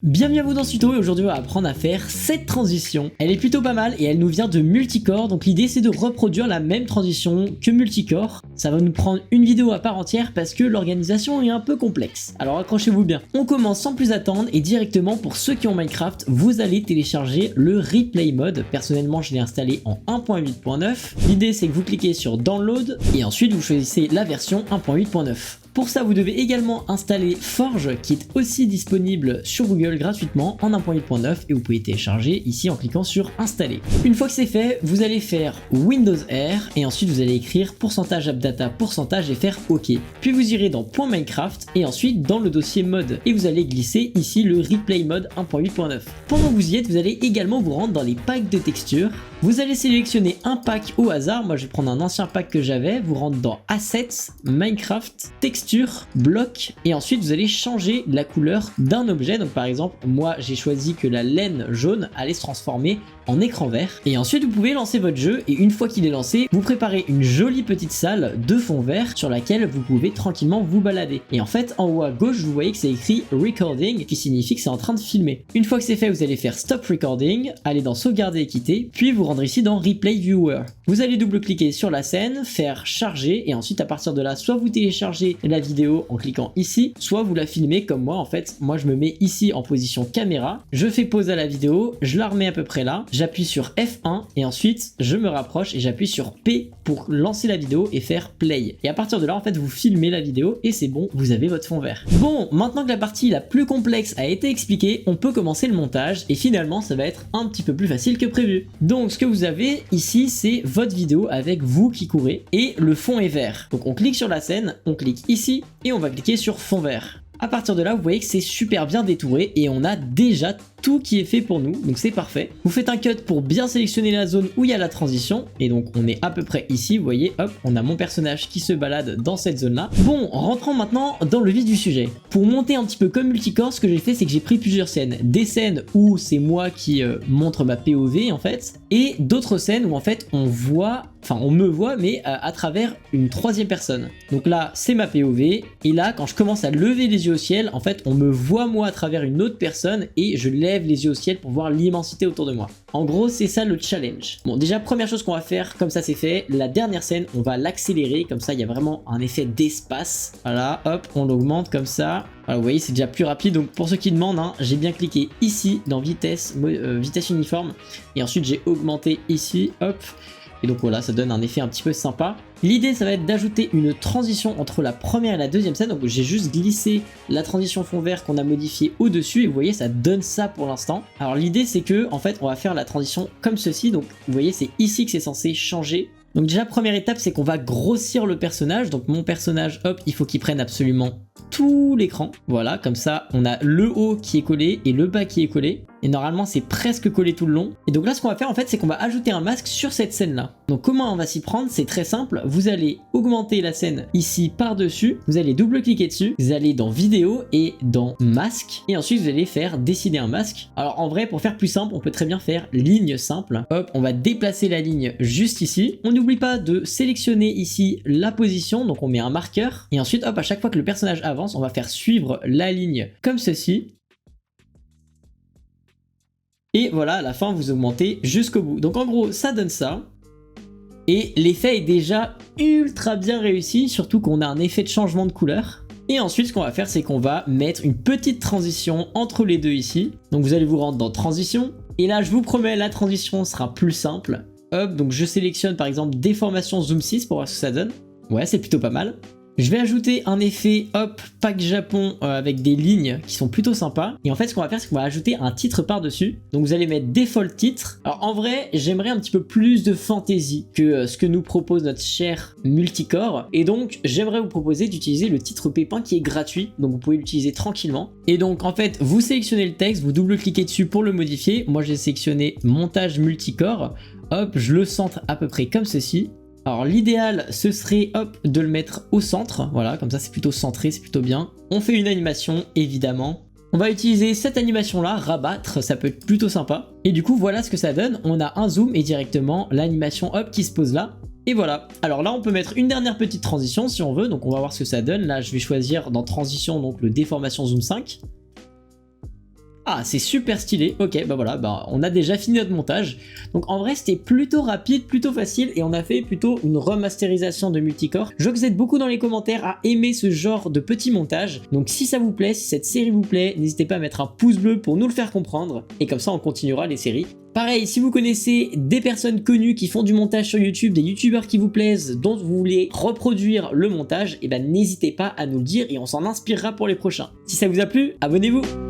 Bienvenue à vous dans ce tuto et aujourd'hui on va apprendre à faire cette transition. Elle est plutôt pas mal et elle nous vient de Multicore, donc l'idée c'est de reproduire la même transition que Multicore. Ça va nous prendre une vidéo à part entière parce que l'organisation est un peu complexe. Alors accrochez-vous bien. On commence sans plus attendre et directement pour ceux qui ont Minecraft, vous allez télécharger le Replay Mode. Personnellement je l'ai installé en 1.8.9. L'idée c'est que vous cliquez sur Download et ensuite vous choisissez la version 1.8.9. Pour ça, vous devez également installer Forge qui est aussi disponible sur Google gratuitement en 1.8.9 et vous pouvez télécharger ici en cliquant sur Installer. Une fois que c'est fait, vous allez faire Windows R et ensuite vous allez écrire %appdata % et faire OK. Puis vous irez dans .minecraft et ensuite dans le dossier mode et vous allez glisser ici le Replay Mode 1.8.9. Pendant que vous y êtes, vous allez également vous rendre dans les packs de textures. Vous allez sélectionner un pack au hasard, moi je vais prendre un ancien pack que j'avais, vous rentrez dans Assets, Minecraft, Texture, Bloc et ensuite vous allez changer la couleur d'un objet. Donc par exemple, moi j'ai choisi que la laine jaune allait se transformer en écran vert. Et ensuite vous pouvez lancer votre jeu et une fois qu'il est lancé, vous préparez une jolie petite salle de fond vert sur laquelle vous pouvez tranquillement vous balader. Et en fait en haut à gauche vous voyez que c'est écrit Recording qui signifie que c'est en train de filmer. Une fois que c'est fait, vous allez faire Stop Recording, aller dans Sauvegarder et quitter, puis vous rendre ici dans Replay Viewer. Vous allez double-cliquer sur la scène, faire charger et ensuite à partir de là, soit vous téléchargez la vidéo en cliquant ici, soit vous la filmez comme moi en fait. Moi je me mets ici en position caméra, je fais pause à la vidéo, je la remets à peu près là, j'appuie sur F1 et ensuite je me rapproche et j'appuie sur P pour lancer la vidéo et faire play. Et à partir de là en fait vous filmez la vidéo et c'est bon, vous avez votre fond vert. Bon, maintenant que la partie la plus complexe a été expliquée, on peut commencer le montage et finalement ça va être un petit peu plus facile que prévu. Donc ce que vous avez ici c'est votre vidéo avec vous qui courez et le fond est vert. Donc on clique sur la scène, on clique ici et on va cliquer sur fond vert. À partir de là, vous voyez que c'est super bien détouré et on a déjà tout qui est fait pour nous, donc c'est parfait. Vous faites un cut pour bien sélectionner la zone où il y a la transition et donc on est à peu près ici, vous voyez, hop, on a mon personnage qui se balade dans cette zone-là. Bon, rentrons maintenant dans le vif du sujet. Pour monter un petit peu comme Multicore, ce que j'ai fait, c'est que j'ai pris plusieurs scènes. Des scènes où c'est moi qui montre ma POV en fait, et d'autres scènes où en fait on me voit mais à travers une troisième personne. Donc là, c'est ma POV et là, quand je commence à lever les yeux au ciel, en fait, on me voit moi à travers une autre personne et je lève les yeux au ciel pour voir l'immensité autour de moi. En gros, c'est ça le challenge. Bon, déjà, première chose qu'on va faire, comme ça c'est fait, la dernière scène, on va l'accélérer, comme ça il y a vraiment un effet d'espace. Voilà, hop, on l'augmente comme ça. Voilà, vous voyez, c'est déjà plus rapide. Donc pour ceux qui demandent, hein, j'ai bien cliqué ici dans vitesse uniforme et ensuite j'ai augmenté ici, hop. Et donc voilà, ça donne un effet un petit peu sympa. L'idée, ça va être d'ajouter une transition entre la première et la deuxième scène. Donc j'ai juste glissé la transition fond vert qu'on a modifié au-dessus. Et vous voyez, ça donne ça pour l'instant. Alors l'idée, c'est que en fait, on va faire la transition comme ceci. Donc vous voyez, c'est ici que c'est censé changer. Donc déjà, première étape, c'est qu'on va grossir le personnage. Donc mon personnage, hop, il faut qu'il prenne absolument tout l'écran. Voilà, comme ça, on a le haut qui est collé et le bas qui est collé. Et normalement, c'est presque collé tout le long. Et donc là, ce qu'on va faire, en fait, c'est qu'on va ajouter un masque sur cette scène-là. Donc comment on va s'y prendre? C'est très simple. Vous allez augmenter la scène ici par-dessus. Vous allez double-cliquer dessus. Vous allez dans vidéo et dans masque. Et ensuite, vous allez faire décider un masque. Alors en vrai, pour faire plus simple, on peut très bien faire ligne simple. Hop, on va déplacer la ligne juste ici. On n'oublie pas de sélectionner ici la position. Donc on met un marqueur. Et ensuite, hop, à chaque fois que le personnage avance, on va faire suivre la ligne comme ceci. Et voilà, à la fin, vous augmentez jusqu'au bout. Donc en gros, ça donne ça. Et l'effet est déjà ultra bien réussi, surtout qu'on a un effet de changement de couleur. Et ensuite, ce qu'on va faire, c'est qu'on va mettre une petite transition entre les deux ici. Donc vous allez vous rendre dans transition. Et là, je vous promets, la transition sera plus simple. Hop, donc je sélectionne par exemple déformation zoom 6 pour voir ce que ça donne. Ouais, c'est plutôt pas mal. Je vais ajouter un effet, hop, pack Japon avec des lignes qui sont plutôt sympas. Et en fait, ce qu'on va faire, c'est qu'on va ajouter un titre par-dessus. Donc vous allez mettre default titre. Alors en vrai, j'aimerais un petit peu plus de fantaisie que ce que nous propose notre cher Multicore. Et donc, j'aimerais vous proposer d'utiliser le titre Pépin qui est gratuit. Donc vous pouvez l'utiliser tranquillement. Et donc en fait, vous sélectionnez le texte, vous double-cliquez dessus pour le modifier. Moi, j'ai sélectionné montage Multicore. Hop, je le centre à peu près comme ceci. Alors l'idéal ce serait hop de le mettre au centre, voilà comme ça c'est plutôt centré, c'est plutôt bien. On fait une animation évidemment. On va utiliser cette animation là, rabattre, ça peut être plutôt sympa. Et du coup voilà ce que ça donne, on a un zoom et directement l'animation hop qui se pose là. Et voilà, alors là on peut mettre une dernière petite transition si on veut, donc on va voir ce que ça donne. Là je vais choisir dans transition donc le déformation zoom 5. Ah, c'est super stylé. Ok, bah voilà, bah on a déjà fini notre montage. Donc en vrai, c'était plutôt rapide, plutôt facile et on a fait plutôt une remasterisation de Multicore. Je vois que vous êtes beaucoup dans les commentaires à aimer ce genre de petit montage. Donc si ça vous plaît, si cette série vous plaît, n'hésitez pas à mettre un pouce bleu pour nous le faire comprendre. Et comme ça, on continuera les séries. Pareil, si vous connaissez des personnes connues qui font du montage sur YouTube, des youtubeurs qui vous plaisent, dont vous voulez reproduire le montage, et ben n'hésitez pas à nous le dire et on s'en inspirera pour les prochains. Si ça vous a plu, abonnez-vous!